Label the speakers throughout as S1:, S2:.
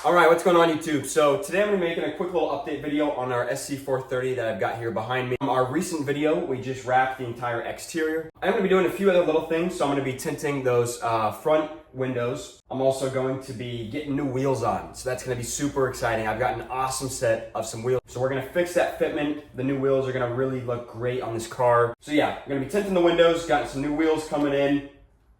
S1: All right, what's going on YouTube? So today I'm going to be making a quick little update video on our Sc430 that I've got here behind me. From our recent video, we just wrapped the entire exterior. I'm going to be doing a few other little things. So I'm going to be tinting those front windows. I'm also going to be getting new wheels on. So that's going to be super exciting. I've got an awesome set of some wheels. So we're going to fix that fitment. The new wheels are going to really look great on this car. So yeah, I'm going to be tinting the windows, got some new wheels coming in.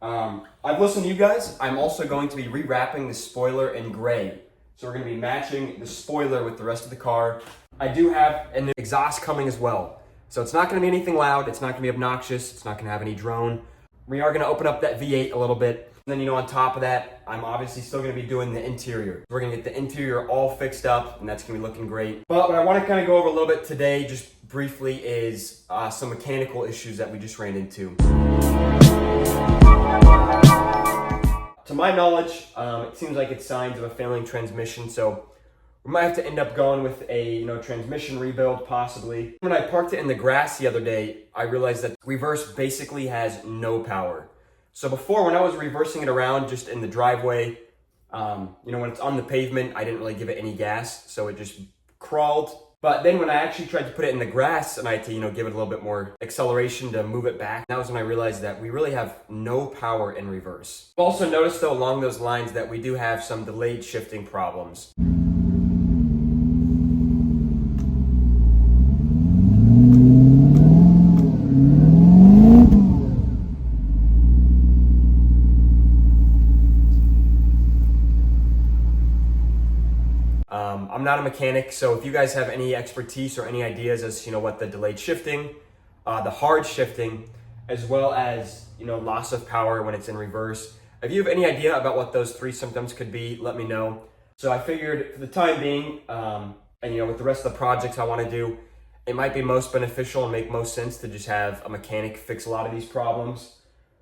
S1: I've listened to you guys. I'm also going to be rewrapping the spoiler in gray. So we're going to be matching the spoiler with the rest of the car. I do have an exhaust coming as well. So it's not going to be anything loud. It's not going to be obnoxious. It's not going to have any drone. We are going to open up that V8 a little bit. And then, on top of that, I'm obviously still going to be doing the interior. We're going to get the interior all fixed up, and that's going to be looking great. But what I want to kind of go over a little bit today, just briefly, is some mechanical issues that we just ran into. To my knowledge, it seems like it's signs of a failing transmission, so we might have to end up going with a transmission rebuild, possibly. When I parked it in the grass the other day, I realized that reverse basically has no power. So before, when I was reversing it around just in the driveway, when it's on the pavement, I didn't really give it any gas, so it just crawled. But then when I actually tried to put it in the grass and I had to, give it a little bit more acceleration to move it back, that was when I realized that we really have no power in reverse. I've also noticed though along those lines that we do have some delayed shifting problems. I'm not a mechanic, so if you guys have any expertise or any ideas as to what the delayed shifting, the hard shifting, as well as loss of power when it's in reverse, if you have any idea about what those three symptoms could be, let me know. So I figured for the time being, and with the rest of the projects I want to do, it might be most beneficial and make most sense to just have a mechanic fix a lot of these problems.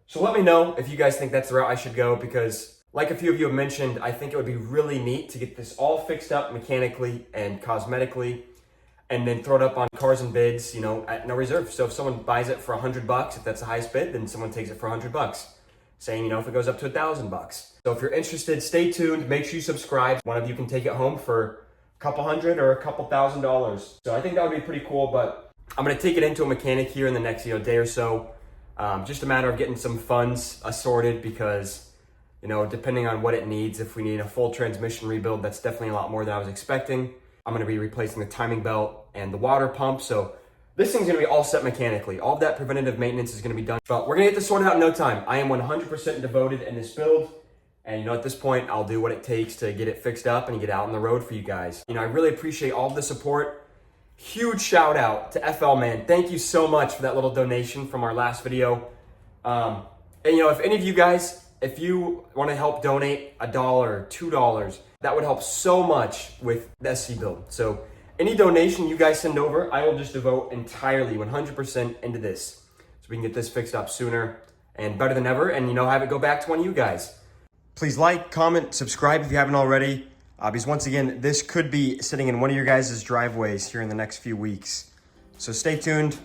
S1: So let me know if you guys think that's the route I should go, because like a few of you have mentioned, I think it would be really neat to get this all fixed up mechanically and cosmetically and then throw it up on Cars and Bids, at no reserve. So if someone buys it for $100, if that's the highest bid, then someone takes it for $100. Saying, if it goes up to $1,000. So if you're interested, stay tuned, make sure you subscribe. One of you can take it home for a couple hundred or a couple $1,000s. So I think that would be pretty cool, but I'm gonna take it into a mechanic here in the next day or so. Just a matter of getting some funds assorted because depending on what it needs, if we need a full transmission rebuild, that's definitely a lot more than I was expecting. I'm going to be replacing the timing belt and the water pump. So this thing's going to be all set mechanically. All of that preventative maintenance is going to be done. But we're going to get this sorted out in no time. I am 100% devoted in this build. And at this point, I'll do what it takes to get it fixed up and get out on the road for you guys. I really appreciate all of the support. Huge shout out to FL Man. Thank you so much for that little donation from our last video. And if any of you guys, if you want to help donate $1, $2, that would help so much with the SC build. So any donation you guys send over, I will just devote entirely 100% into this. So we can get this fixed up sooner and better than ever and, have it go back to one of you guys. Please like, comment, subscribe if you haven't already. Because once again, this could be sitting in one of your guys' driveways here in the next few weeks. So stay tuned.